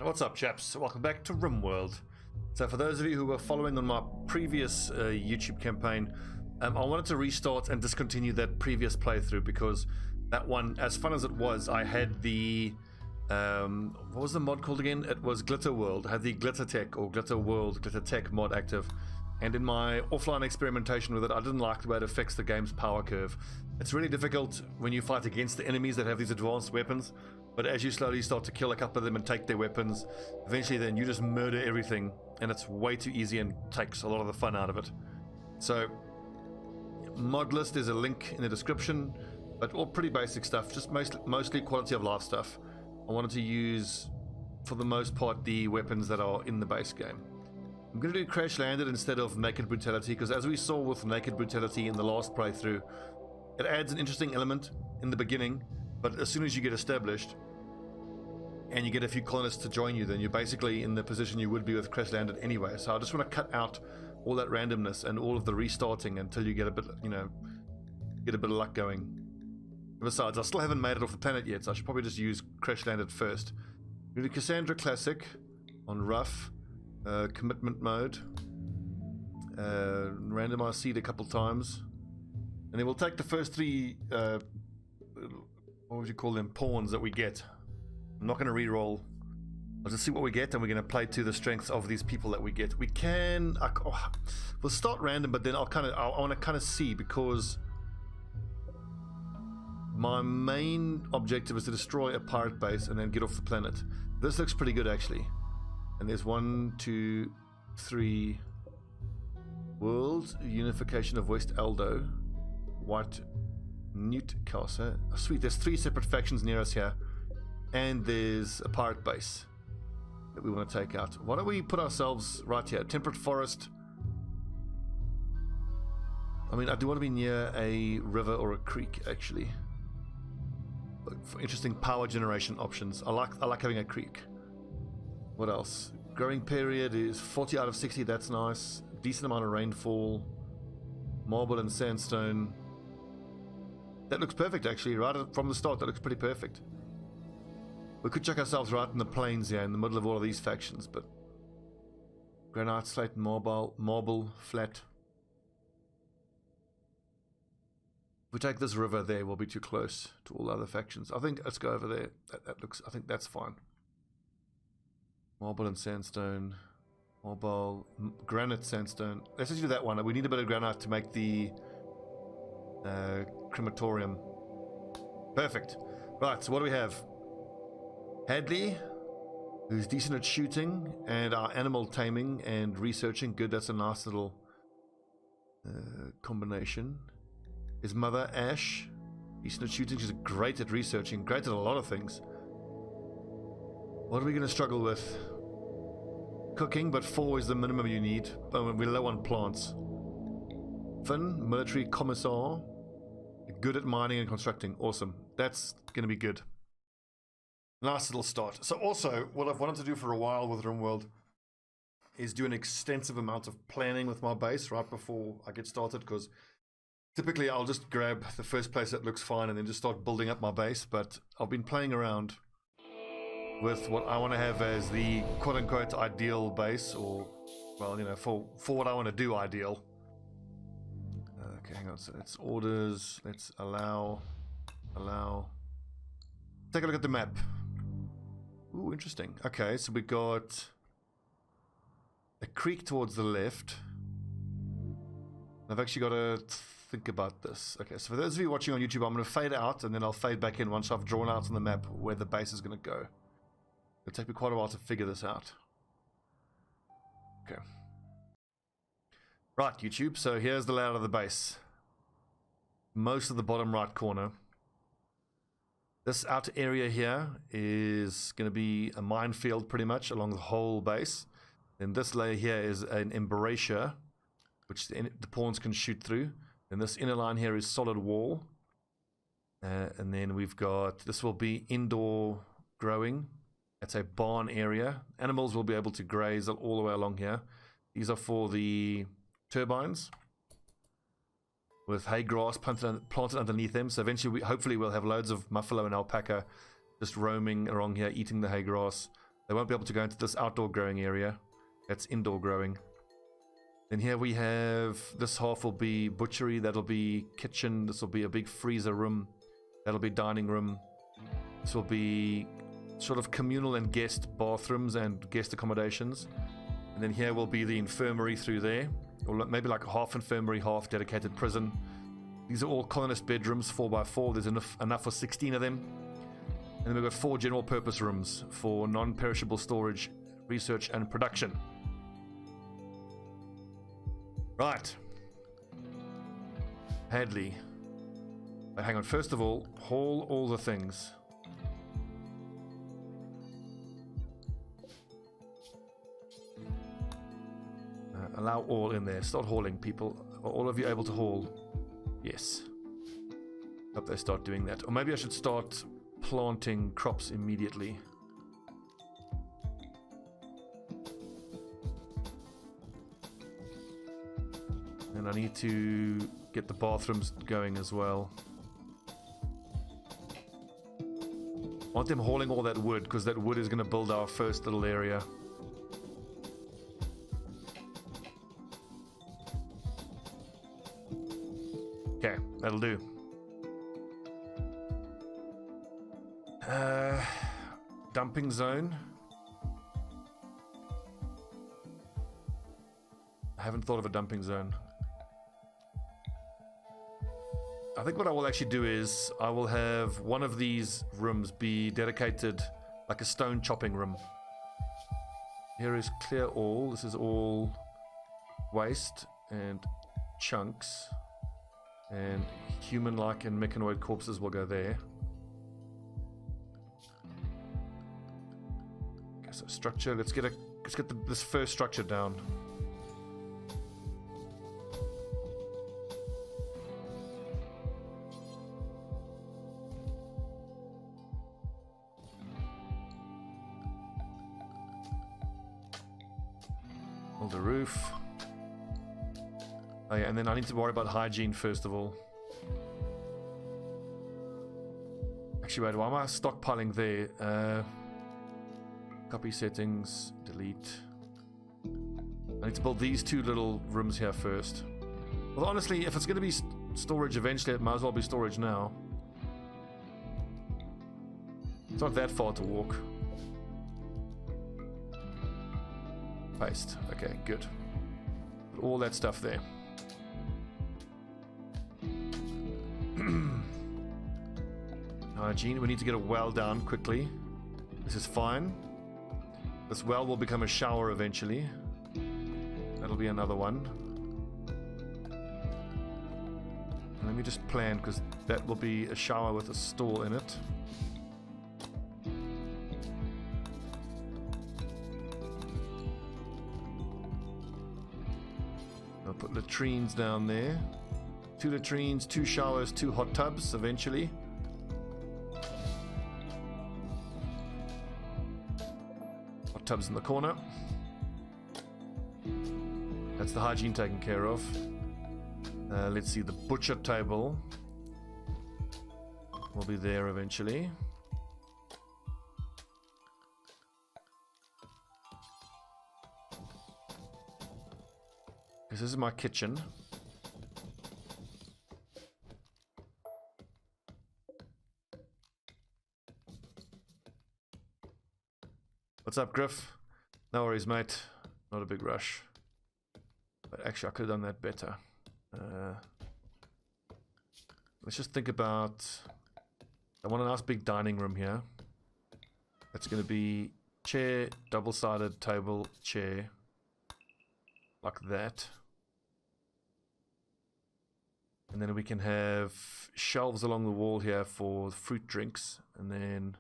Right, what's up chaps? Welcome back to Rimworld. So for those of you who were following on my previous YouTube campaign, I wanted to restart and discontinue that previous playthrough because that one, as fun as it was, I had the what was the mod called again? It was Glitter World. I had the Glitter Tech or Glitter World, Glitter Tech mod active, and in my offline experimentation with it, I didn't like the way it affects the game's power curve. It's really difficult when you fight against the enemies that have these advanced weapons, but as you slowly start to kill a couple of them and take their weapons, eventually then you just murder everything, and it's way too easy and takes a lot of the fun out of it. So mod list is a link in the description, but all pretty basic stuff, just mostly quality of life stuff. I wanted to use, for the most part, the weapons that are in the base game. I'm going to do Crash Landed instead of Naked Brutality, because as we saw with Naked Brutality in the last playthrough, it adds an interesting element in the beginning, but as soon as you get established and you get a few colonists to join you, then you're basically in the position you would be with Crash Landed anyway. So I just want to cut out all that randomness and all of the restarting until you get a bit, get a bit of luck going. Besides, I still haven't made it off the planet yet, so I should probably just use Crash Landed first. We do Cassandra Classic on rough, commitment mode, randomize seed a couple times, and then we'll take the first three, what would you call them, pawns that we get. I'm not going to re-roll. I'll just see what we get, and we're going to play to the strengths of these people that we get. We can, we'll start random, but then I want to kind of see, because my main objective is to destroy a pirate base and then get off the planet. This looks pretty good actually. And there's 1, 2, 3 world unification of West Eldo, White Newtcastle. Oh, sweet, there's 3 separate factions near us here, and there's a pirate base that we want to take out. Why don't we put ourselves right here? Temperate forest. I mean, I do want to be near a river or a creek actually, for interesting power generation options. I like having a creek. What else? Growing period is 40 out of 60. That's nice. Decent amount of rainfall. Marble and sandstone. That looks perfect actually. Right from the start, that looks pretty perfect. We could check ourselves right in the plains here, in the middle of all of these factions, but granite, slate, marble, flat. If we take this river there, we'll be too close to all the other factions. I think let's go over there. That looks, I think that's fine. Marble and sandstone. Marble, granite, sandstone. Let's just do that one. We need a bit of granite to make the crematorium. Perfect. Right, so what do we have? Hadley, who's decent at shooting, and our animal taming and researching. Good, that's a nice little combination. His mother, Ash, decent at shooting. She's great at researching, great at a lot of things. What are we going to struggle with? Cooking, but 4 is the minimum you need. Oh, we're low on plants. Finn, military commissar, good at mining and constructing. Awesome. That's going to be good. Nice little start. So also, what I've wanted to do for a while with Rimworld is do an extensive amount of planning with my base right before I get started, because typically I'll just grab the first place that looks fine and then just start building up my base. But I've been playing around with what I want to have as the quote-unquote ideal base, or, well, you know, for what I want to do ideal. Okay, hang on. So it's orders. Let's allow. Take a look at the map. Ooh, interesting. Okay, so we got a creek towards the left. I've actually got to think about this. Okay, so for those of you watching on YouTube, I'm going to fade out and then I'll fade back in once I've drawn out on the map where the base is going to go. It'll take me quite a while to figure this out. Okay. Right, YouTube, so here's the layout of the base. Most of the bottom right corner. This outer area here is going to be a minefield pretty much along the whole base. Then this layer here is an embrasure, which the pawns can shoot through. And this inner line here is solid wall. And then we've got, this will be indoor growing. That's a barn area. Animals will be able to graze all the way along here. These are for the turbines, with hay grass planted underneath them. So eventually, hopefully we'll have loads of buffalo and alpaca just roaming around here, eating the hay grass. They won't be able to go into this outdoor growing area. That's indoor growing. Then here we have, this half will be butchery, that'll be kitchen, this will be a big freezer room, that'll be dining room. This will be sort of communal and guest bathrooms and guest accommodations. And then here will be the infirmary through there, or maybe like a half infirmary, half dedicated prison. These are all colonist bedrooms, 4x4. There's enough for 16 of them. And then we've got 4 general purpose rooms for non-perishable storage, research, and production. Right. Hadley. But hang on, first of all, haul all the things. Allow all in there. Start hauling, people. Are all of you able to haul? Yes. Hope they start doing that. Or maybe I should start planting crops immediately. And I need to get the bathrooms going as well. I want them hauling all that wood, because that wood is going to build our first little area. Okay, that'll do. Dumping zone. I haven't thought of a dumping zone. I think what I will actually do is I will have one of these rooms be dedicated like a stone chopping room. Here is clear all. This is all waste and chunks. And human-like and mechanoid corpses will go there. Okay, so structure. Let's get this first structure down. Build a roof. Oh yeah, and then I need to worry about hygiene first of all. Actually, wait, why am I stockpiling there? Copy settings, delete. I need to build these 2 little rooms here first. Well, honestly, if it's going to be storage eventually, it might as well be storage now. It's not that far to walk. Paste. Okay, good. Put all that stuff there. Hygiene. We need to get a well down quickly. This is fine. This well will become a shower eventually. That'll be another one. Let me just plan, because that will be a shower with a stall in it. I'll put latrines down there. 2 latrines, 2 showers, 2 hot tubs eventually. Hot tubs in the corner. That's the hygiene taken care of. Let's see, the butcher table will be there eventually. This is my kitchen. What's up, Griff? No worries, mate. Not a big rush. But actually, I could have done that better. Let's just think about... I want a nice big dining room here. That's going to be chair, double-sided table, chair. Like that. And then we can have shelves along the wall here for fruit drinks. And then...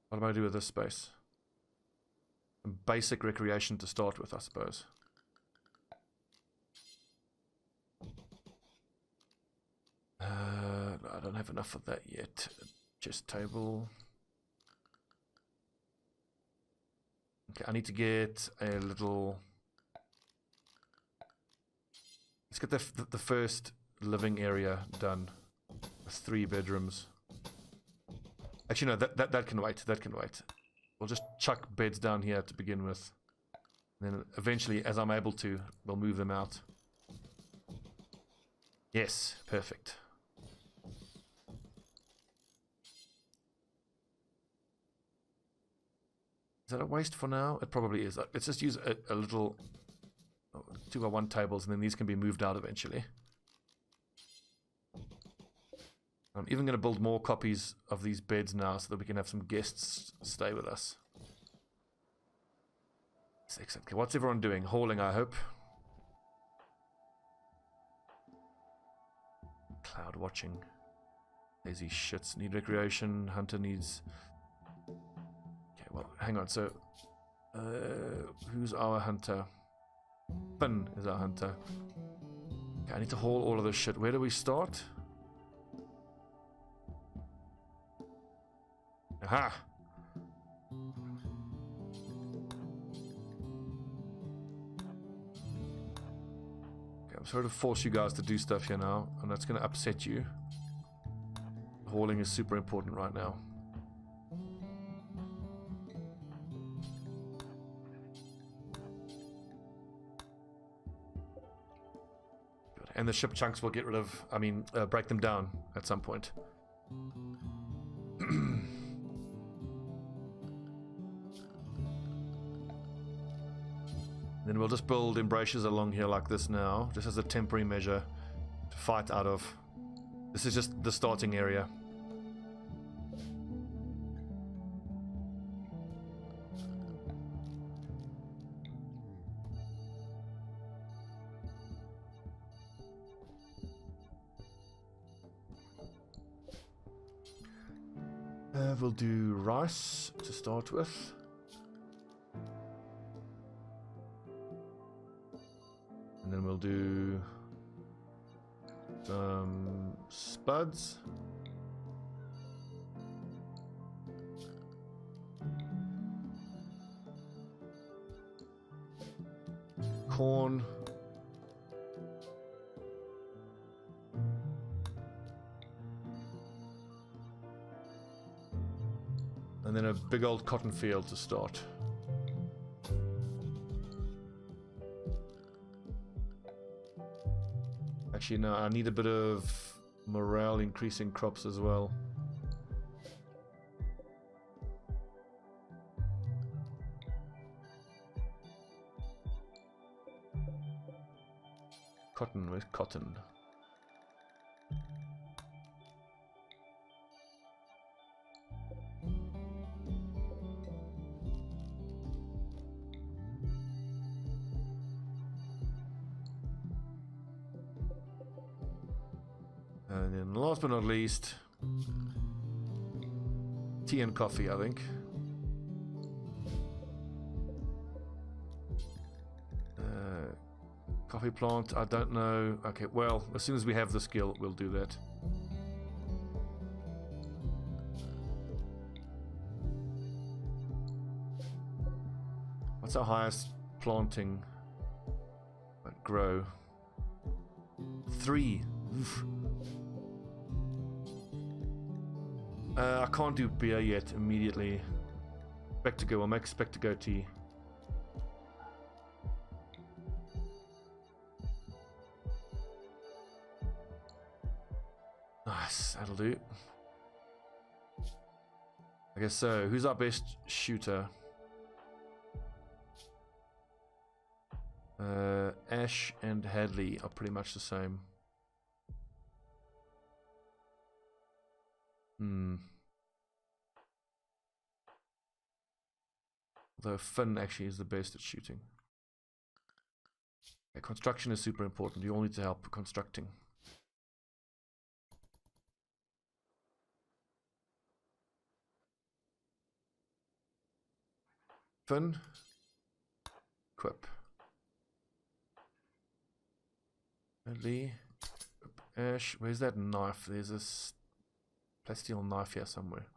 What am I going to do with this space? Some basic recreation to start with, I suppose. I don't have enough of that yet. Chest table. Okay, I need to get a little... Let's get the first living area done. With 3 bedrooms. Actually, no, that can wait. That can wait. We'll just chuck beds down here to begin with. And then eventually, as I'm able to, we'll move them out. Yes, perfect. Is that a waste for now? It probably is. Let's just use a little 2x1 tables, and then these can be moved out eventually. I'm even going to build more copies of these beds now so that we can have some guests stay with us. Excellent. What's everyone doing? Hauling, I hope. Cloud watching. Lazy shits. Need recreation. Hunter needs... Okay, well, hang on. So, who's our hunter? Finn is our hunter. Okay, I need to haul all of this shit. Where do we start? Aha! Okay, I'm sorry to force you guys to do stuff here now, and that's going to upset you. Hauling is super important right now. Good. And the ship chunks will get rid of, break them down at some point. Then we'll just build embrasures along here like this now, just as a temporary measure to fight out of. This is just the starting area. We'll do rice to start with. And then we'll do some spuds. Corn. And then a big old cotton field to start. Actually, no, I need a bit of morale increasing crops as well. Cotton, where's cotton? And then last but not least, tea and coffee, I think. Coffee plant, I don't know. Okay, well, as soon as we have the skill, we'll do that. What's our highest planting? Grow. 3. Oof. I can't do beer yet immediately. Spectago, I'll make Spectago tea. Nice, that'll do. I guess so. Who's our best shooter? Ash and Hadley are pretty much the same. Although Finn actually is the best at shooting. Okay, construction is super important. You all need to help constructing. Finn. Equip. Hadley. Ash. Where's that knife? There's this plasteel knife here somewhere.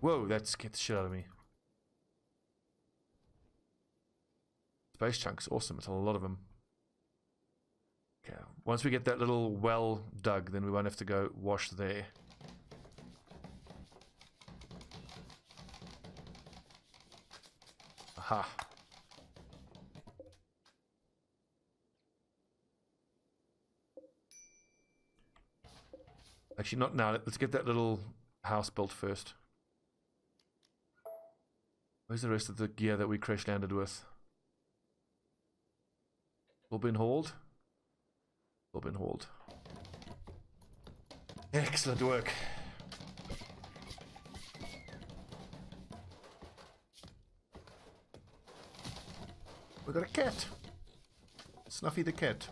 Whoa, that scared the shit out of me. Space chunks, awesome. It's a lot of them. Okay, once we get that little well dug, then we won't have to go wash there. Aha. Actually, not now. Let's get that little house built first. Where's the rest of the gear that we crash landed with? All been hauled? All been hauled. Excellent work. We got a cat. Snuffy the cat.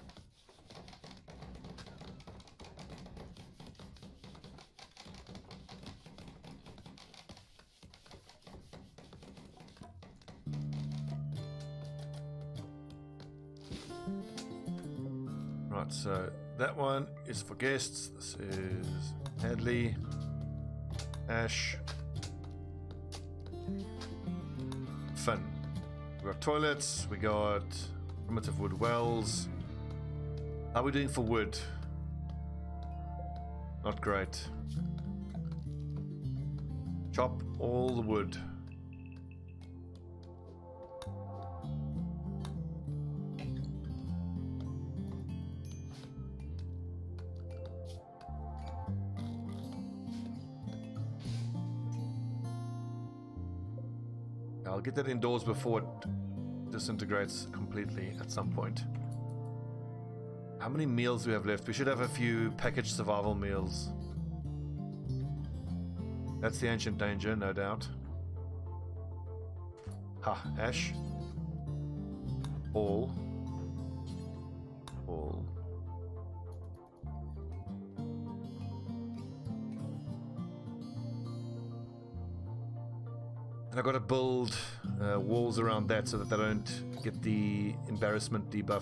Right, so that one is for guests. This is Hadley, Ash, Finn. We got toilets, we got primitive wood wells. How are we doing for wood? Not great. Chop all the wood. I'll get that indoors before it disintegrates completely at some point. How many meals do we have left? We should have a few packaged survival meals. That's the ancient danger, no doubt. Ha, Ash. All. And I've got to build walls around that so that they don't get the embarrassment debuff.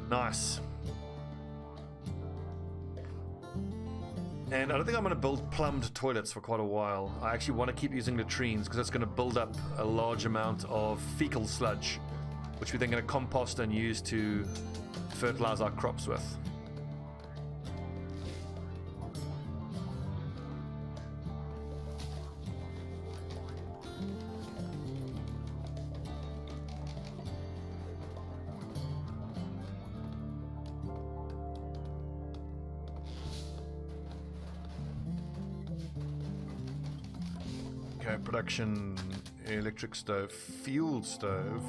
Nice. And I don't think I'm going to build plumbed toilets for quite a while. I actually want to keep using latrines because it's going to build up a large amount of fecal sludge, which we're then going to compost and use to fertilize our crops with. Production, electric stove, fuel stove.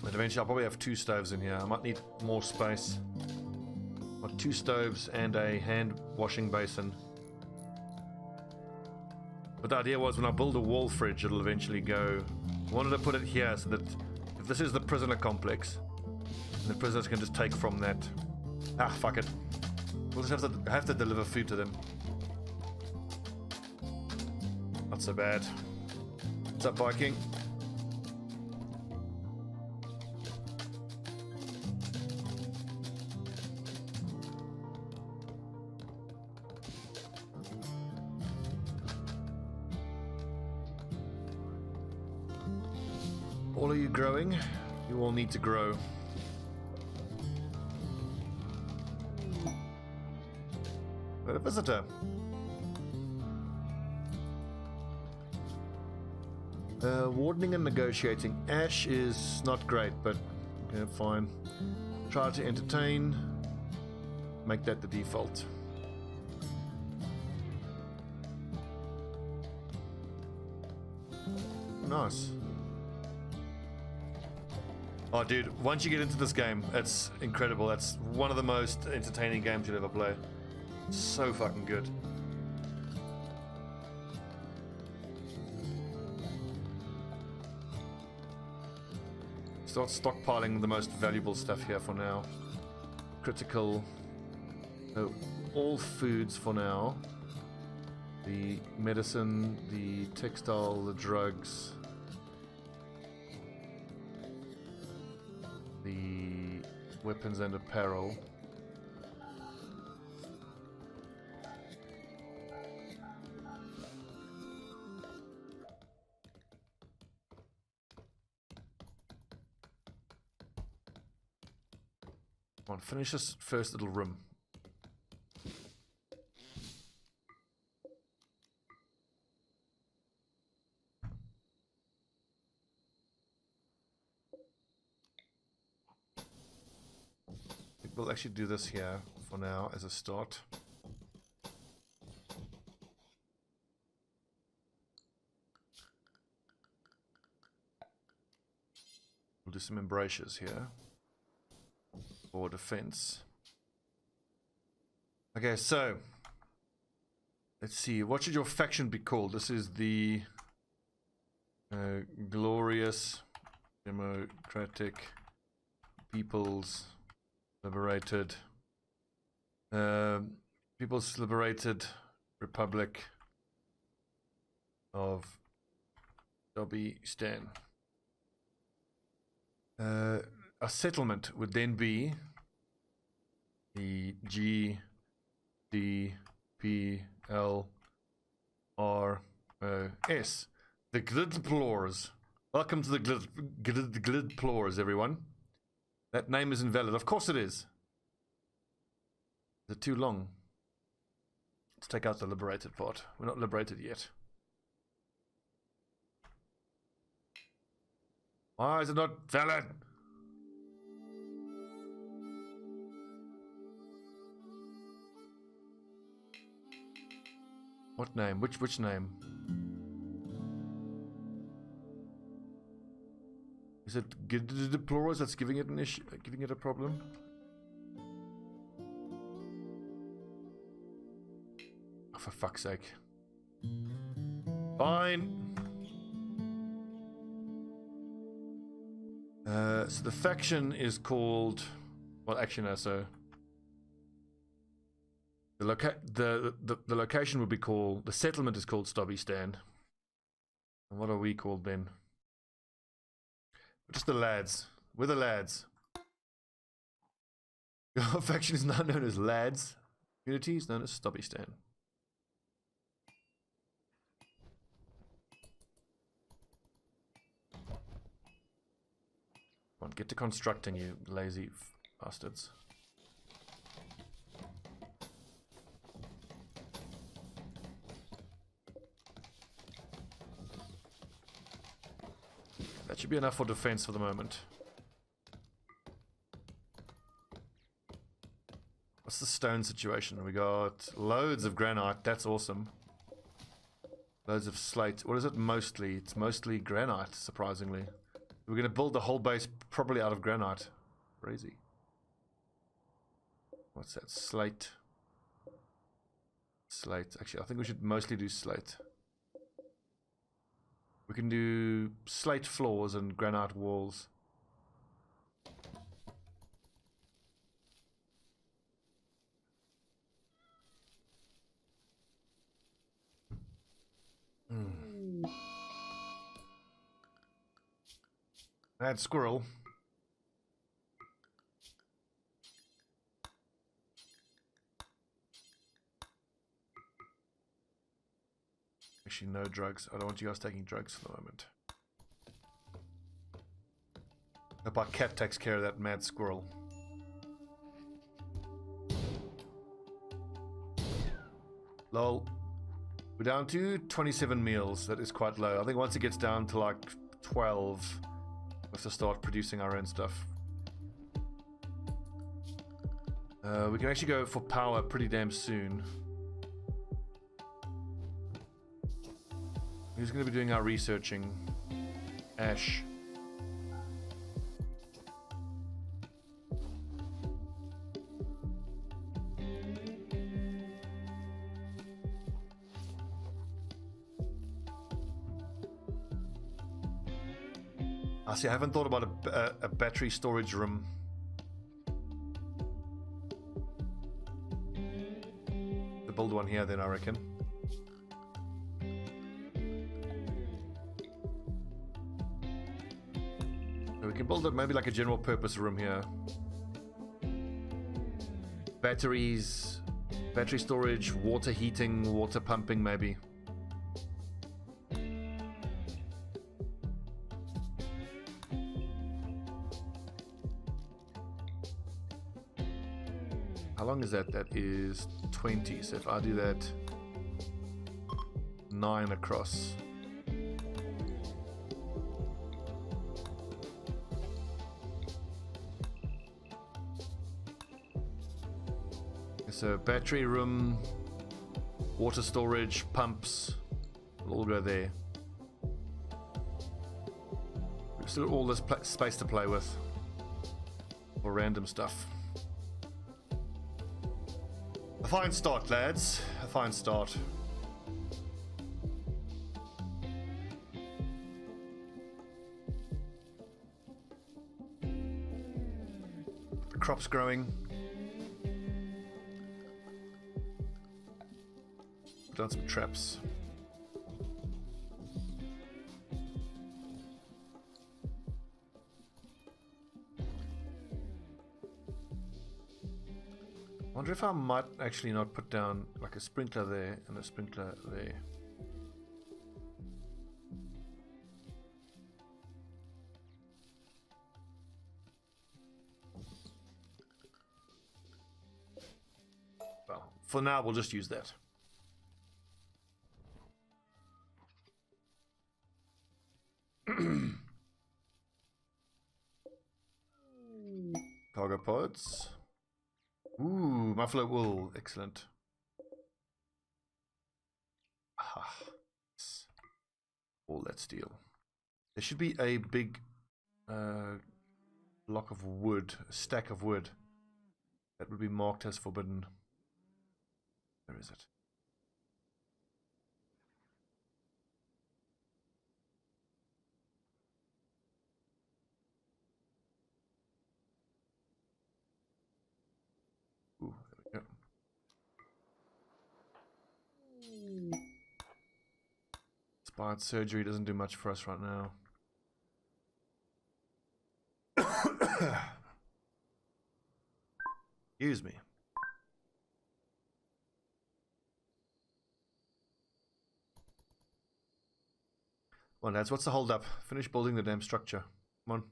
And eventually I'll probably have 2 stoves in here. I might need more space. Got 2 stoves and a hand washing basin. But the idea was when I build a wall fridge, it'll eventually go. I wanted to put it here so that this is the prisoner complex, and the prisoners can just take from that. Ah, fuck it. We'll just have to deliver food to them. Not so bad. What's up, Viking? All of you growing? You all need to grow. Got a visitor. Wardening and negotiating. Ash is not great, but okay, fine. Try to entertain. Make that the default. Nice. Oh, dude, once you get into this game, it's incredible. It's one of the most entertaining games you'll ever play. So fucking good. Start stockpiling the most valuable stuff here for now. Critical. Oh, all foods for now. The medicine, the textile, the drugs, the weapons and apparel. Come on, finish this first little room. We'll actually do this here for now as a start. We'll do some embrasures here for defense. Okay, so let's see. What should your faction be called? This is the Glorious Democratic People's Liberated People's Liberated Republic of Stobbie Stan. A settlement would then be the GDPLROS. The Glidplores. Welcome to the Glidplores, everyone. That name is invalid. Of course it is. Is it too long? Let's take out the liberated part. We're not liberated yet. Why is it not valid? What name? Which name? Is it Deplorers that's giving it an issue, giving it a problem? Oh, for fuck's sake. Fine. So the faction is called, well, actually no. So the location would be called, the settlement is called Stobbie Stan. And what are we called then? Just the lads. We're the lads. Your faction is now known as Lads. Community is known as Stobbie Stan. Come on, get to constructing, you lazy bastards. That should be enough for defense for the moment. What's the stone situation? We got loads of granite. That's awesome. Loads of slate. What is it mostly? It's mostly granite, surprisingly. We're going to build the whole base probably out of granite. Crazy. What's that? Slate. Slate. Actually, I think we should mostly do slate. We can do slate floors and granite walls. Mad squirrel. Actually, no drugs. I don't want you guys taking drugs for the moment. Hope our cat takes care of that mad squirrel. Lol. We're down to 27 meals. That is quite low. I think once it gets down to like 12, we have to start producing our own stuff. We can actually go for power pretty damn soon. Who's going to be doing our researching? Ash. I see, I haven't thought about a battery storage room. To build one here then, I reckon. So we can build up maybe like a general purpose room here. Batteries, battery storage, water heating, water pumping maybe. How long is that? That is 20. So if I do that 9 across. So battery room, water storage, pumps, will all go there. We've still got all this space to play with for random stuff. A fine start, lads. A fine start. The crop's growing. Put down some traps. I wonder if I might actually not put down like a sprinkler there and a sprinkler there. Well, for now we'll just use that. Cargo pods. Ooh, muffler wool. Excellent. Ah, yes. All that steel. There should be a big block of wood, a stack of wood that would be marked as forbidden. Where is it? Ooh, there we go. Inspired surgery doesn't do much for us right now. Excuse me. Come on, lads, what's the hold up? Finish building the damn structure. Come on.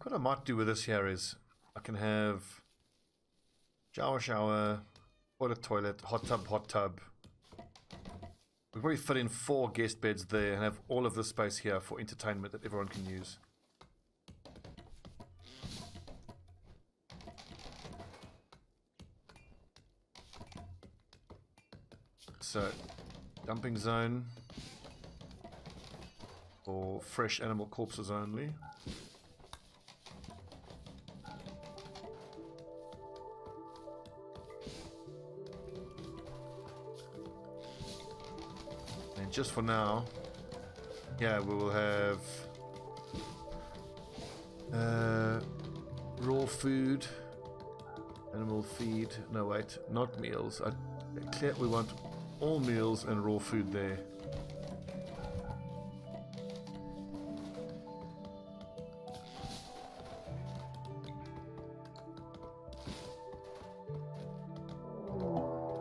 What I might do with this here is I can have shower, toilet, hot tub. We'll probably fit in 4 guest beds there and have all of this space here for entertainment that everyone can use. So, dumping zone for fresh animal corpses only. Just for now, yeah, we will have raw food, animal feed. No, wait, not meals. We want all meals and raw food there.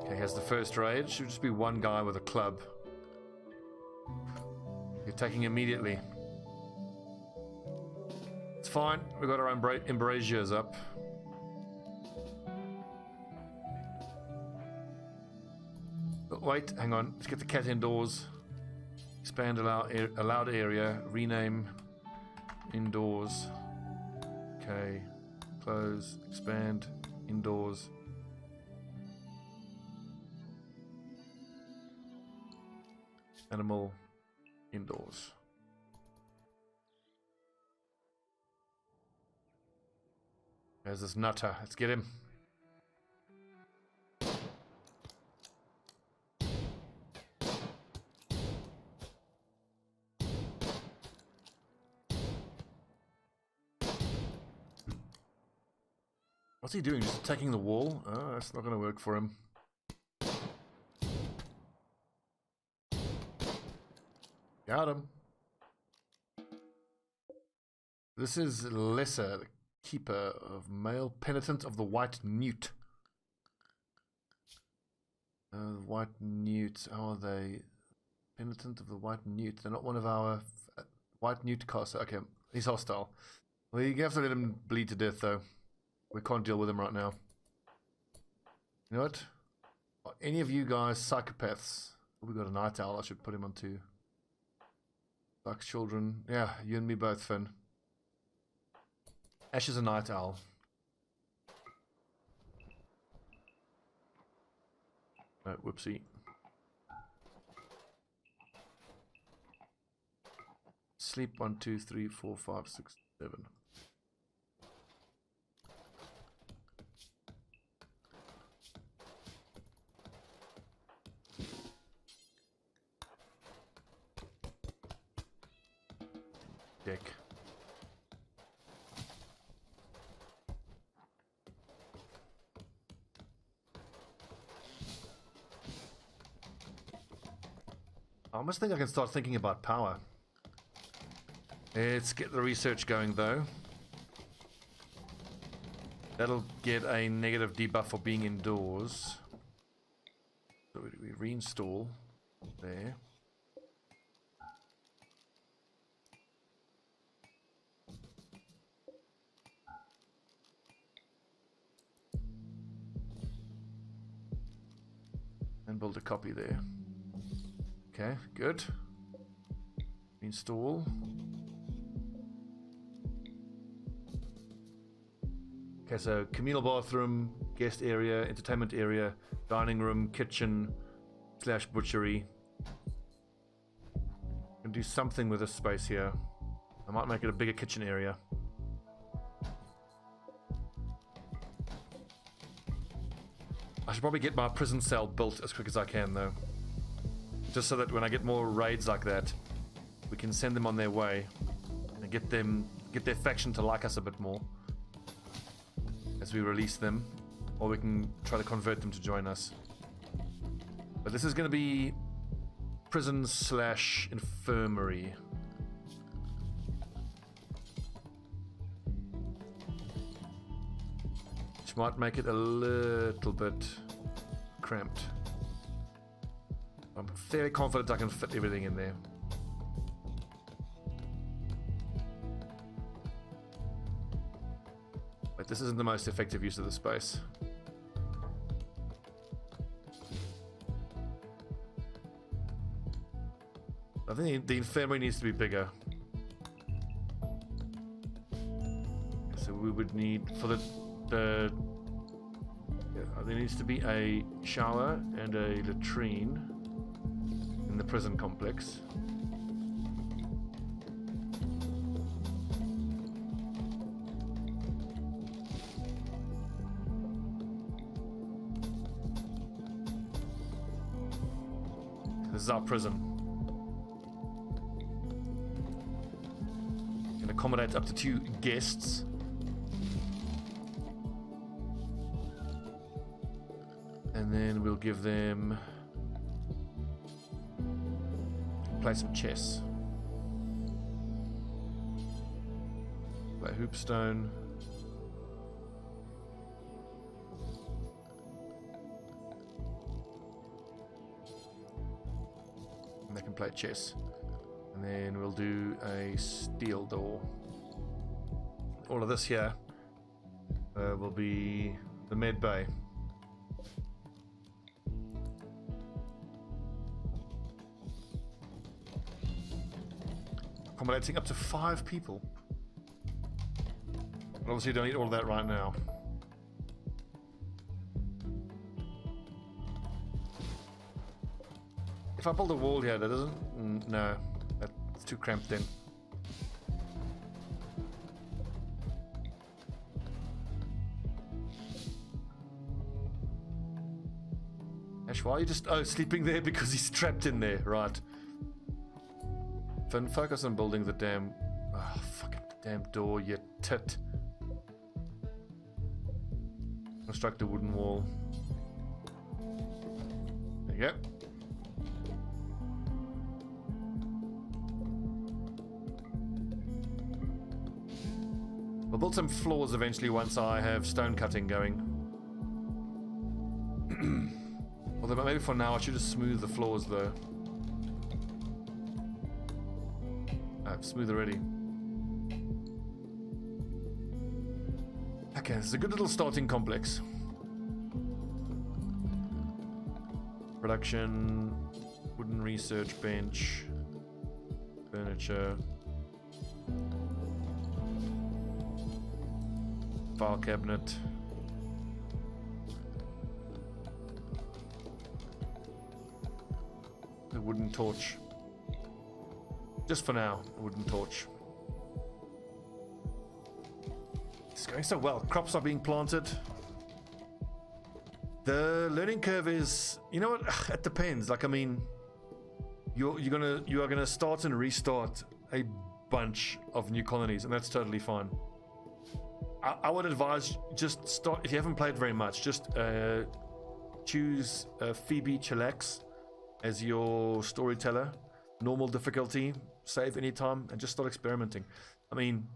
Okay, here's the first raid. Should just be one guy with a club. Attacking immediately. It's fine. We got our embrasures up. But wait, hang on. Let's get the cat indoors. Expand allowed area. Rename indoors. Okay. Close. Expand indoors. Animal indoors. There's this nutter. Let's get him. What's he doing? Just attacking the wall? Oh, that's not going to work for him. Got him. This is Lesser, the keeper of male penitent of the white newt. White newt, how are they? Penitent of the white newt. They're not one of our white newt casts. Okay, he's hostile. We have to let him bleed to death, though. We can't deal with him right now. You know what? Are any of you guys psychopaths? Oh, we got a night owl. I should put him on too. Like children. Yeah, you and me both, Finn. Ash is a night owl. Oh, whoopsie. Sleep 1, 2, 3, 4, 5, 6, 7. Deck. I almost think I can start thinking about power. Let's get the research going though. That'll get a negative debuff for being indoors. So we reinstall there. And build a copy there. Okay, good. Install. Okay, so communal bathroom, guest area, entertainment area, dining room, kitchen, / butchery. And do something with this space here. I might make it a bigger kitchen area. I should probably get my prison cell built as quick as I can though. Just so that when I get more raids like that, we can send them on their way and get their faction to like us a bit more as we release them, or we can try to convert them to join us. But this is going to be prison / infirmary. Which might make it a little bit cramped. I'm fairly confident I can fit everything in there. But this isn't the most effective use of the space. I think the infirmary needs to be bigger. So we would need, for there needs to be a shower and a latrine in the prison complex. This is our prison. Can accommodate up to 2 guests. And then we'll give them play some chess. Play hoopstone. And they can play chess. And then we'll do a steel door. All of this here will be the med bay. Accommodating up to 5 people. But obviously you don't need all of that right now. If I build a wall here, that doesn't... no, that's too cramped then. Why are you just... Oh, sleeping there because he's trapped in there. Right. Finn, focus on building the damn... Oh, fucking damn door, you tit. Construct a wooden wall. There you go. We'll build some floors eventually once I have stone cutting going. Although maybe for now I should just smooth the floors though. I've smooth already. Okay, this is a good little starting complex. Production, wooden research bench, furniture, file cabinet. A wooden torch. Just for now, a wooden torch. It's going so well. Crops are being planted. The learning curve is, you know what? It depends. Like, I mean, you are gonna start and restart a bunch of new colonies, and that's totally fine. I would advise just start, if you haven't played very much, just choose Phoebe Chillax as your storyteller, normal difficulty, save anytime, and just start experimenting. I mean,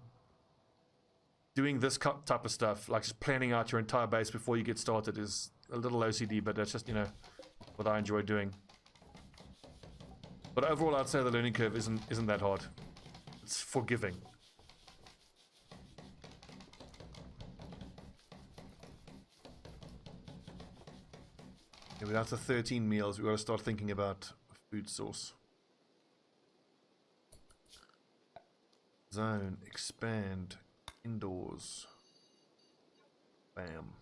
doing this type of stuff, like just planning out your entire base before you get started, is a little OCD, but that's just, you know, what I enjoy doing. But overall, I'd say the learning curve isn't that hard. It's forgiving. Okay, we're down to 13 meals. We've got to start thinking about a food source. Zone, expand, indoors. Bam.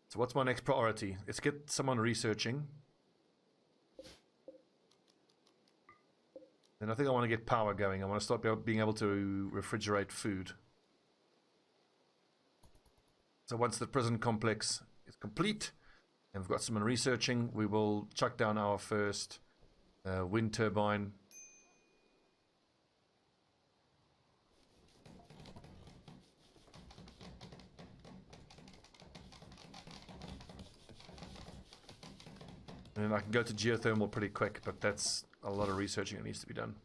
So what's my next priority? Let's get someone researching. Then I think I want to get power going. I want to start being able to refrigerate food. So once the prison complex is complete, and we've got someone researching, we will chuck down our first wind turbine. And I can go to geothermal pretty quick, but that's a lot of researching that needs to be done.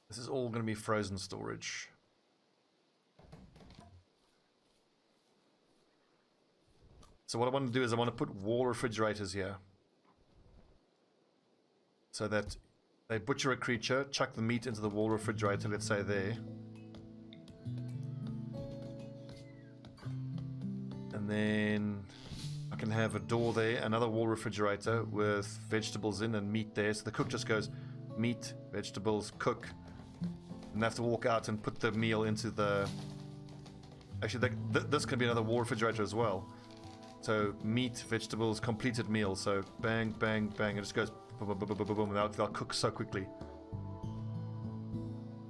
This is all going to be frozen storage. So what I want to do is I want to put wall refrigerators here, so that they butcher a creature, chuck the meat into the wall refrigerator, let's say there. And then I can have a door there, another wall refrigerator with vegetables in and meat there. So the cook just goes meat, vegetables, cook. And they have to walk out and put the meal into the... Actually, this can be another wall refrigerator as well. So meat, vegetables, completed meal. So bang, bang, bang. It just goes boom, boom, boom, boom, boom, boom. They'll cook so quickly.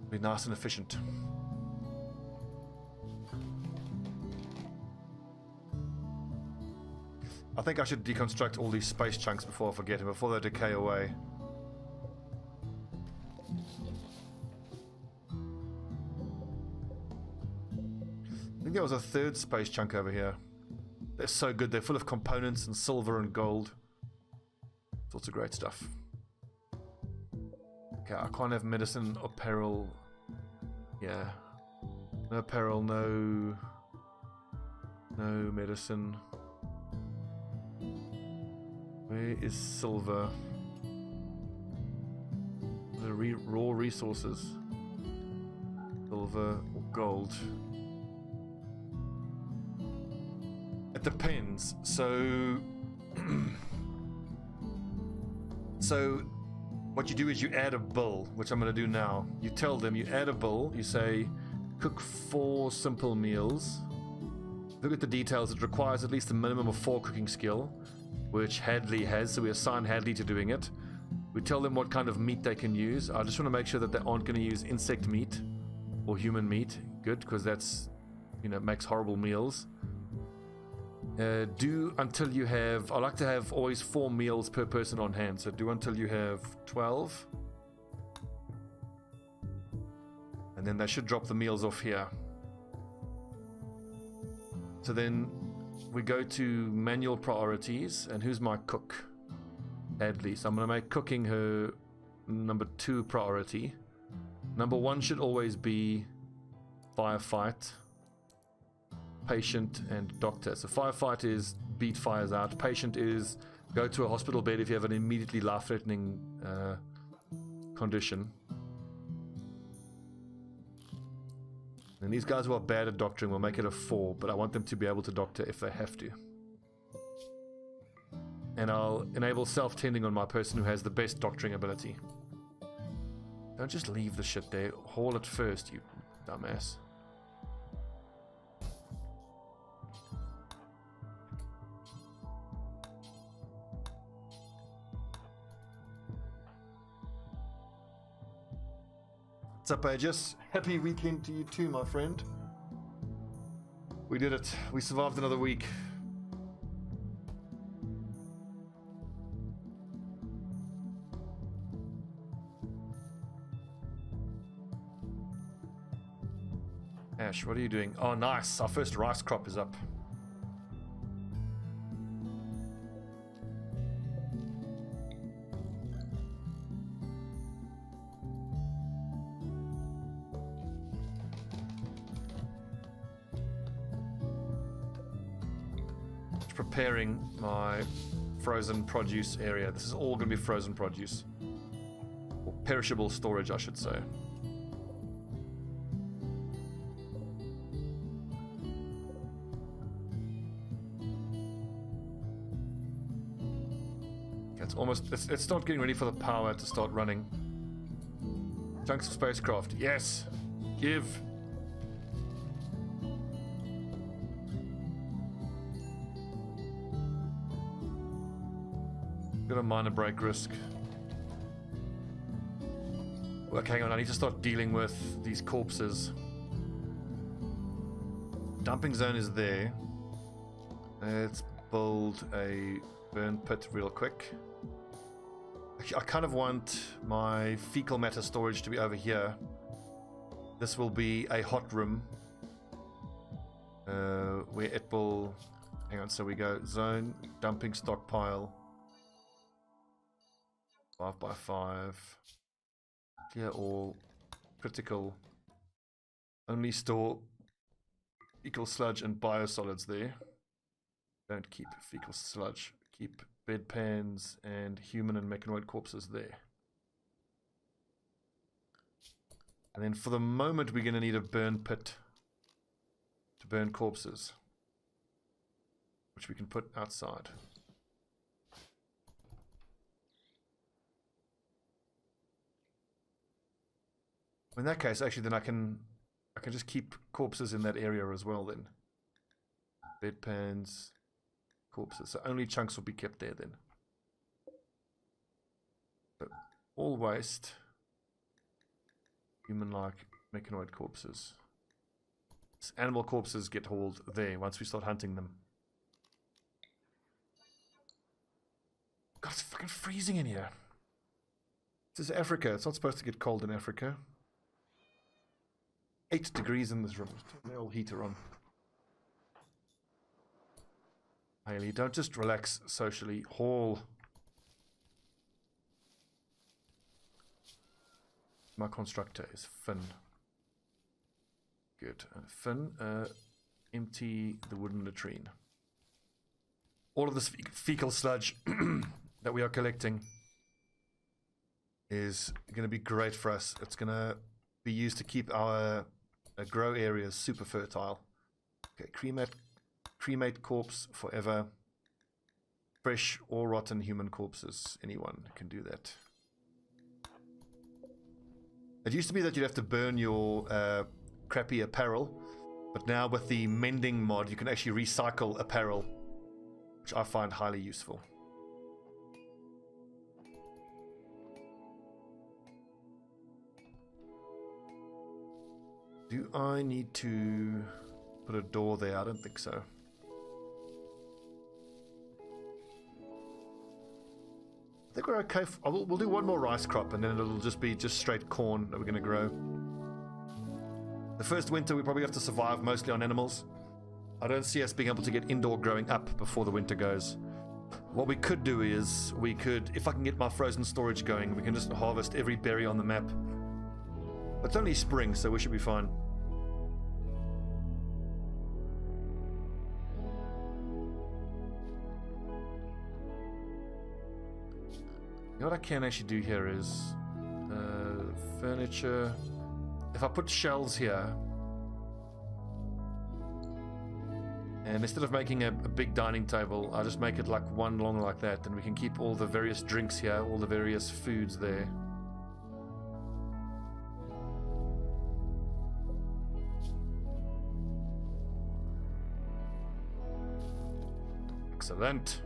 Be nice and efficient. I think I should deconstruct all these space chunks before I forget them, before they decay away. I think there was a third space chunk over here. They're so good. They're full of components and silver and gold. Sorts of great stuff. Okay, I can't have medicine, apparel. Yeah. No apparel, no medicine. Where is silver? The raw resources. Silver or gold. It depends. So what you do is you add a bill, which I'm going to do now. You tell them, you add a bill, you say cook 4 simple meals, Look at the details. It requires at least a minimum of 4 cooking skill, which Hadley has, so we assign Hadley to doing it. We tell them what kind of meat they can use. I just want to make sure that they aren't going to use insect meat or human meat. Good, because that's, you know, makes horrible meals. Do until you have, I like to have always 4 meals per person on hand, so do until you have 12. And then they should drop the meals off here. So then we go to manual priorities, and who's my cook? Hadley. So I'm going to make cooking her number 2 priority. Number 1 should always be firefight, patient, and doctor. So firefight is beat fires out. Patient is go to a hospital bed if you have an immediately life-threatening condition. And these guys who are bad at doctoring will make it a 4, but I want them to be able to doctor if they have to. And I'll enable self-tending on my person who has the best doctoring ability. Don't just leave the shit there. Haul it first, you dumbass. What's up, Aegis? Happy weekend to you too, my friend. We did it. We survived another week. Ash, what are you doing? Oh, nice. Our first rice crop is up. Preparing my frozen produce area. This is all going to be frozen produce. Or perishable storage, I should say. It's almost, it's not getting ready for the power to start running. Chunks of spacecraft. Yes! Give! Got a minor break risk. Okay, hang on, I need to start dealing with these corpses. Dumping zone is there. Let's build a burn pit real quick. Actually, I kind of want my fecal matter storage to be over here. This will be a hot room. Where it will... Hang on, so we go zone, dumping stockpile. 5x5. Clear all. Critical. Only store fecal sludge and biosolids there. Don't keep fecal sludge. Keep bedpans and human and mechanoid corpses there. And then for the moment we're going to need a burn pit to burn corpses, which we can put outside. In that case, actually, then I can just keep corpses in that area as well. Then bedpans, corpses. So only chunks will be kept there then. But all waste, human-like mechanoid corpses. Animal corpses get hauled there once we start hunting them. God, it's fucking freezing in here. This is Africa. It's not supposed to get cold in Africa. 8 degrees in this room. Turn the old heater on. Haley, don't just relax socially. Haul. My constructor is Finn. Good. Finn, empty the wooden latrine. All of this fecal sludge that we are collecting is going to be great for us. It's going to be used to keep our grow areas super fertile. Okay, cremate corpse forever. Fresh or rotten human corpses. Anyone can do that. It used to be that you'd have to burn your crappy apparel But now with the mending mod, you can actually recycle apparel, which I find highly useful. Do I need to put a door there? I don't think so. I think we're okay. We'll do one more rice crop, and then it'll just be straight corn that we're going to grow. The first winter we probably have to survive mostly on animals. I don't see us being able to get indoor growing up before the winter goes. What we could do is, if I can get my frozen storage going, we can just harvest every berry on the map. It's only spring, so we should be fine. You know what I can actually do here is furniture. If I put shelves here, and instead of making a big dining table, I just make it like one long like that, and we can keep all the various drinks here, all the various foods there. Excellent.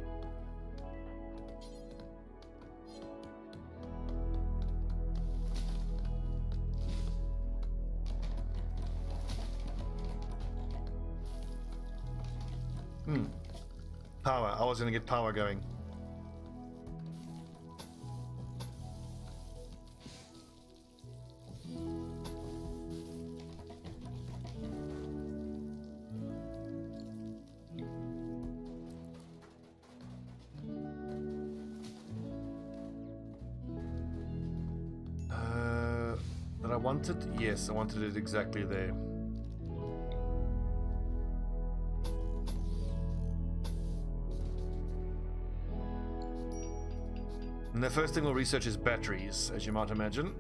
Power. I was going to get power going. That I wanted? Yes, I wanted it exactly there. And the first thing we'll research is batteries, as you might imagine.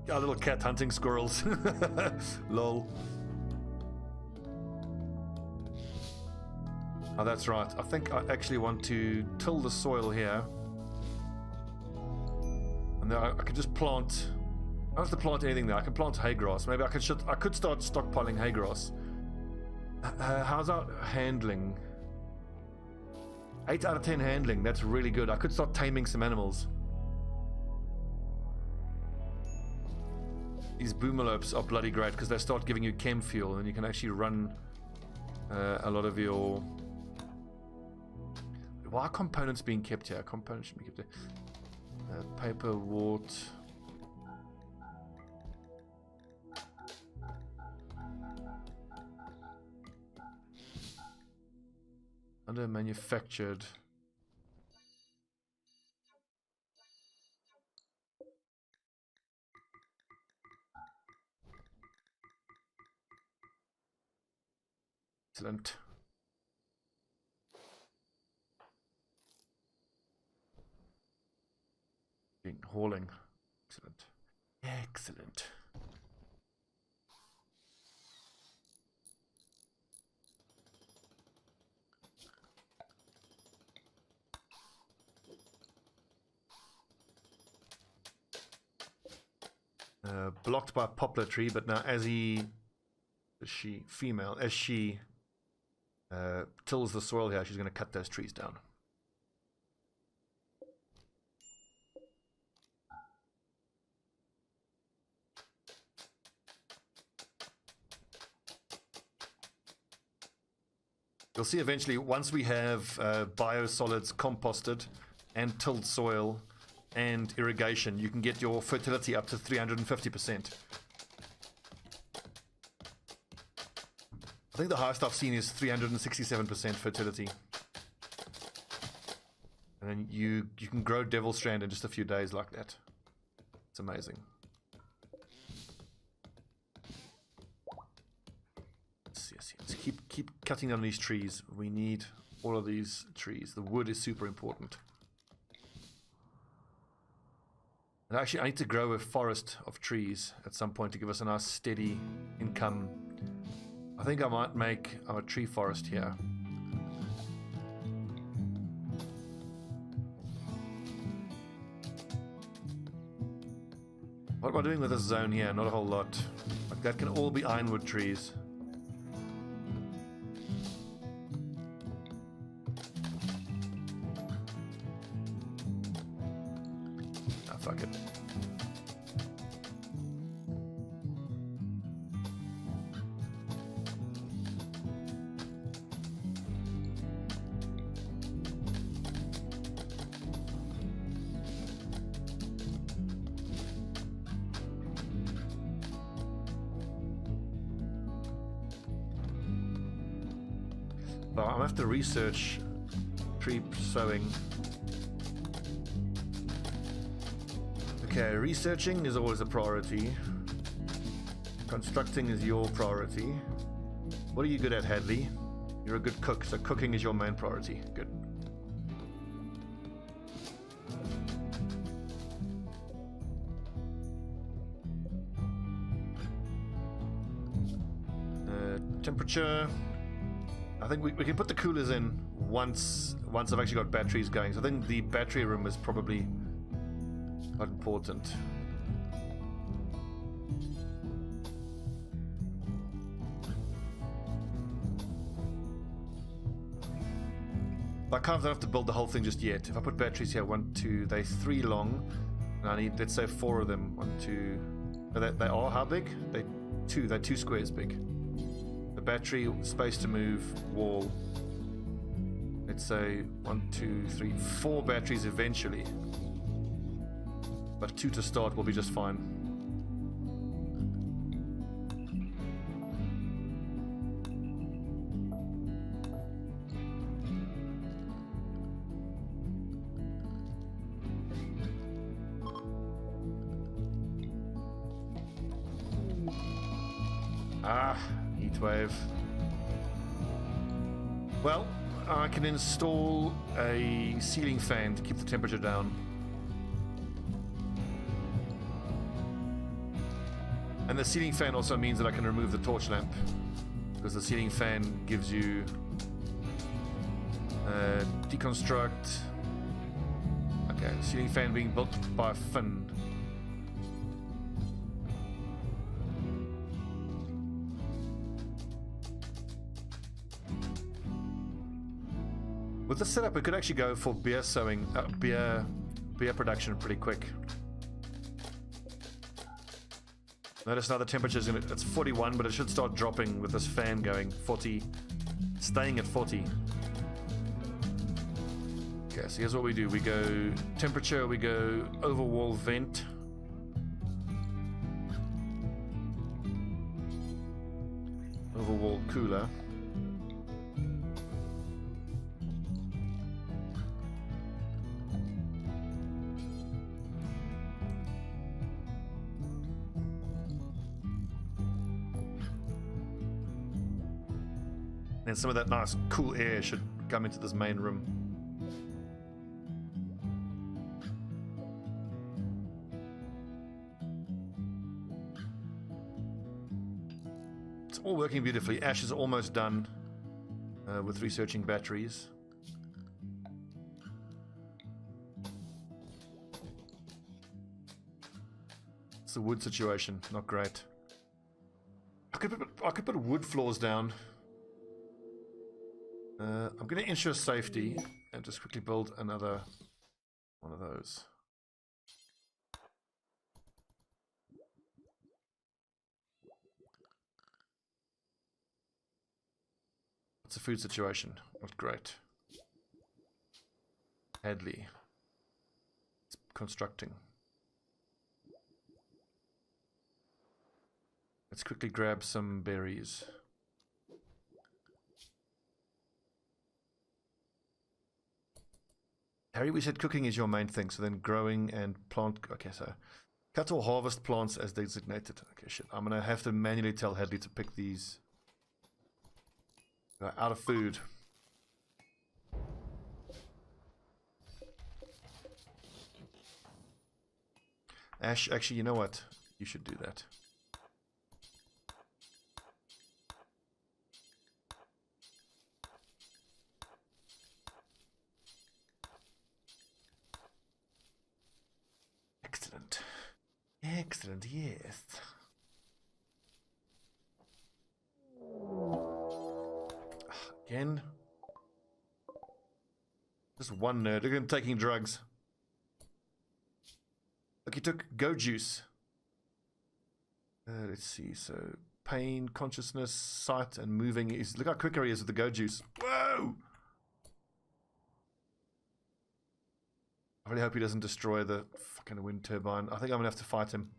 Got a little cat hunting squirrels. Lol. Oh, that's right. I think I actually want to till the soil here. And then I could just plant... I don't have to plant anything there. I can plant hay grass. Maybe I could start stockpiling hay grass. How's our handling? 8 out of 10 handling. That's really good. I could start taming some animals. These boomalopes are bloody great because they start giving you chem fuel, and you can actually run a lot of your... Why are components being kept here? Components should be kept there. Paper, wart... Under manufactured. Excellent. Hauling. Excellent. Excellent. Blocked by a poplar tree, but now as she tills the soil here, she's going to cut those trees down. You'll see eventually, once we have biosolids composted and tilled soil and irrigation, you can get your fertility up to 350%. I think the highest I've seen is 367% fertility. And then you can grow Devil Strand in just a few days like that. It's amazing. Let's keep cutting down these trees. We need all of these trees. The wood is super important. And actually, I need to grow a forest of trees at some point to give us a nice steady income. I think I might make our tree forest here. What am I doing with this zone here? Not a whole lot. Like, that can all be ironwood trees. Ah, fuck it. So I'm gonna have to research tree sowing. Okay, researching is always a priority. Constructing is your priority. What are you good at, Hadley? You're a good cook, so cooking is your main priority. Good. Temperature. I think we can put the coolers in once I've actually got batteries going. So I think the battery room is probably quite important. I kind of don't have to build the whole thing just yet. If I put batteries here, 1, 2, they're 3 long, and I need, let's say, 4 of them. 1, 2. They are how big? They're 2 squares big. The battery, space to move, wall. Let's say 1, 2, 3, 4 batteries eventually. But 2 to start will be just fine. Ah, heatwave. Well, I can install a ceiling fan to keep the temperature down. And the ceiling fan also means that I can remove the torch lamp, because the ceiling fan gives you deconstruct. Okay, ceiling fan being built by Finn. With the setup, we could actually go for beer sowing, beer production pretty quick. Notice now the temperature is it's 41, but it should start dropping with this fan going 40, staying at 40. Okay, so here's what we do. We go temperature, we go overwall vent. Overwall cooler. And some of that nice cool air should come into this main room. It's all working beautifully. Ash is almost done with researching batteries. It's the wood situation, not great. I could put wood floors down. I'm going to ensure safety and just quickly build another one of those. What's the food situation? Not great. Hadley. It's constructing. Let's quickly grab some berries. Harry, we said cooking is your main thing, so then growing and plant. Okay, so cut or harvest plants as designated. Okay, shit. I'm gonna have to manually tell Hadley to pick these. Out of food. Ash, actually, you know what? You should do that. Excellent, yes. Again. Just one nerd. Look at him taking drugs. Look, he took go juice. Let's see. So, pain, consciousness, sight, and moving. Look how quicker he is with the go juice. Whoa! I really hope he doesn't destroy the fucking wind turbine. I think I'm going to have to fight him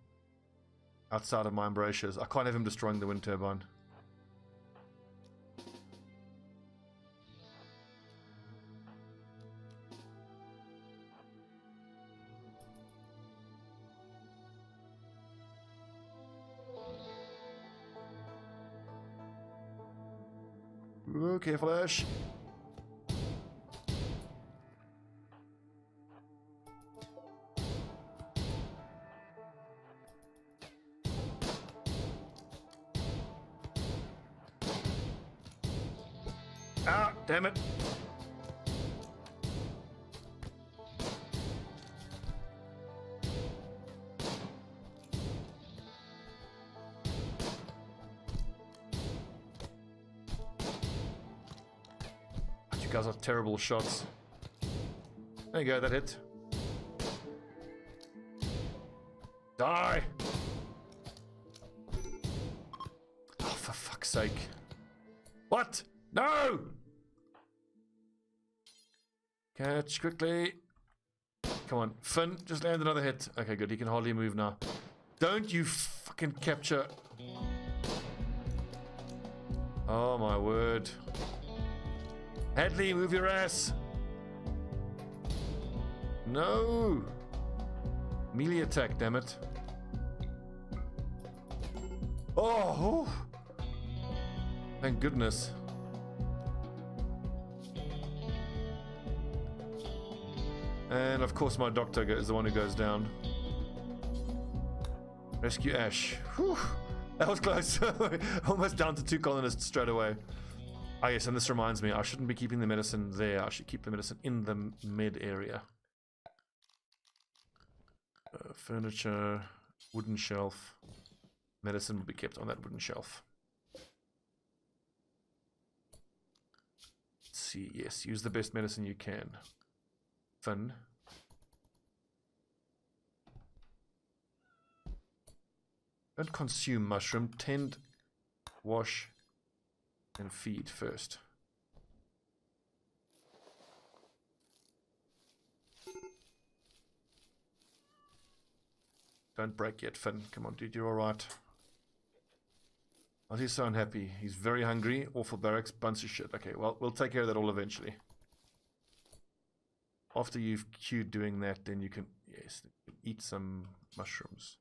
outside of my embrasures. I can't have him destroying the wind turbine. Ooh, careful, Ash. Ah, damn it. You guys are terrible shots. There you go, that hit. Die! Oh, for fuck's sake. What? No! Catch quickly. Come on, Finn, just land another hit. Okay, good, he can hardly move now. Don't you fucking capture. Oh my word. Hadley, move your ass. No. Melee attack, damn it. Oh. Thank goodness. And of course my doctor is the one who goes down. Rescue Ash. Whew. That was close. Almost down to 2 colonists straight away. Ah yes, and this reminds me, I shouldn't be keeping the medicine there. I should keep the medicine in the mid area. Furniture, wooden shelf. Medicine will be kept on that wooden shelf. Let's see, yes, use the best medicine you can. Fun. Don't consume mushroom, tend, wash, and feed first. Don't break yet, Finn. Come on, dude, you're alright. Oh, he's so unhappy. He's very hungry. Awful barracks, bunch of shit. Okay, well, we'll take care of that all eventually. After you've queued doing that, then you can, yes, eat some mushrooms.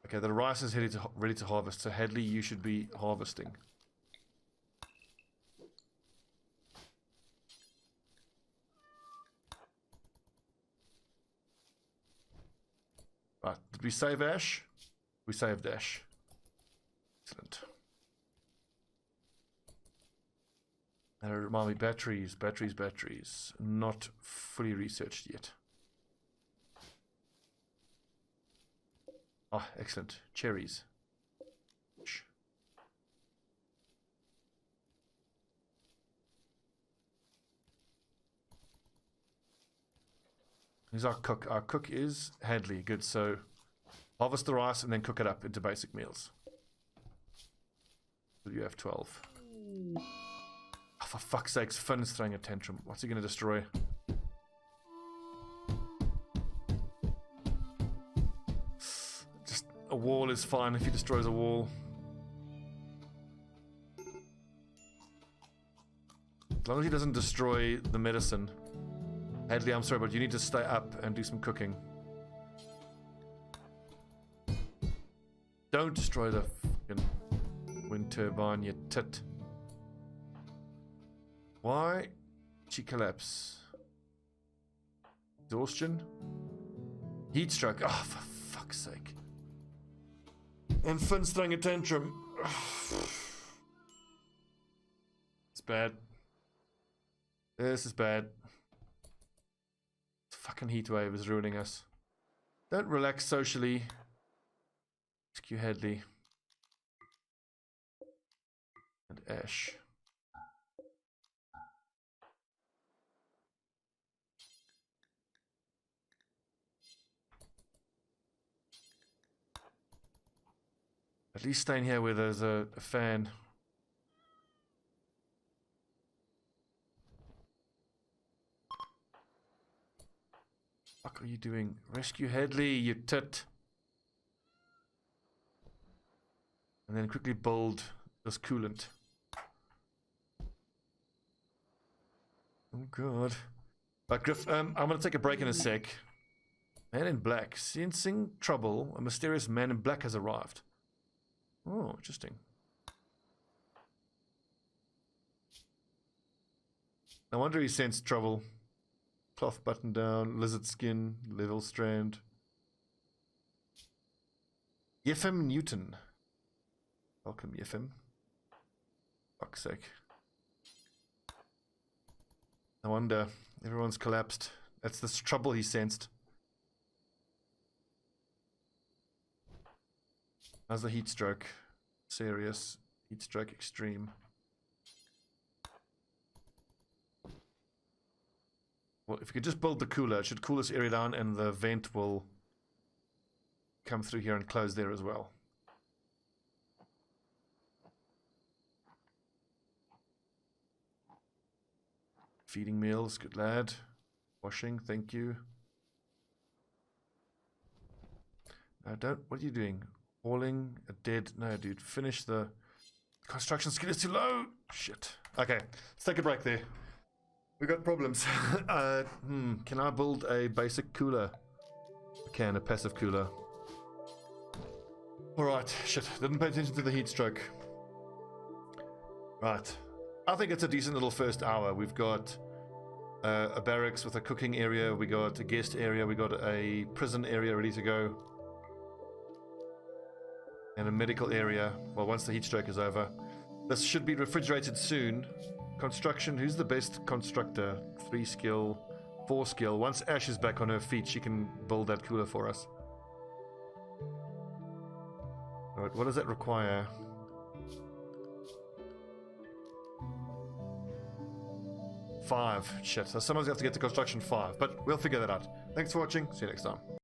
Okay, the rice is ready to harvest, so Hadley, you should be harvesting. Right, did we save Ash? We saved Ash. Excellent. And remind me, batteries. Not fully researched yet. Ah, excellent. Cherries. Who's our cook? Our cook is Hadley. Good, so harvest the rice and then cook it up into basic meals. So you have 12. Oh, for fuck's sakes, Finn's throwing a tantrum. What's he going to destroy? Just a wall is fine if he destroys a wall. As long as he doesn't destroy the medicine. Hadley, I'm sorry, but you need to stay up and do some cooking. Don't destroy the fucking wind turbine, you tit. Why did she collapse? Exhaustion? Heat stroke. Oh, for fuck's sake. And Finn's throwing a tantrum. It's bad. This is bad. fucking heatwave is ruining us. Don't relax socially. Rescue Hadley. And Ash. At least staying here where there's a fan. What are you doing? Rescue Hadley, you tit. And then quickly build this coolant. Oh god. But Griff, I'm gonna take a break in a sec. Man in black. Sensing trouble, a mysterious man in black has arrived. Oh, interesting. No wonder he sensed trouble. Cloth button down, lizard skin, level strand. Yefim Newton. Welcome, Yefim. Fuck's sake. No wonder everyone's collapsed. That's the trouble he sensed. How's the heat stroke? Serious. Heat stroke extreme. Well, if you could just build the cooler, it should cool this area down and the vent will come through here and close there as well. Feeding meals, good lad. Washing, thank you. No, don't, what are you doing? Hauling a dead, no dude, finish the construction skill is too low. Shit. Okay, let's take a break there. We got problems. Can I build a basic cooler? I can, a passive cooler. Alright, shit, didn't pay attention to the heat stroke. Right, I think it's a decent little first hour. We've got a barracks with a cooking area, we got a guest area, we got a prison area ready to go. And a medical area, well, once the heat stroke is over. This should be refrigerated soon. Construction, who's the best constructor? 3 skill, 4 skill. Once Ash is back on her feet, she can build that cooler for us. Alright, what does that require? Five. Shit, so someone's going to have to get to construction 5, but we'll figure that out. Thanks for watching, see you next time.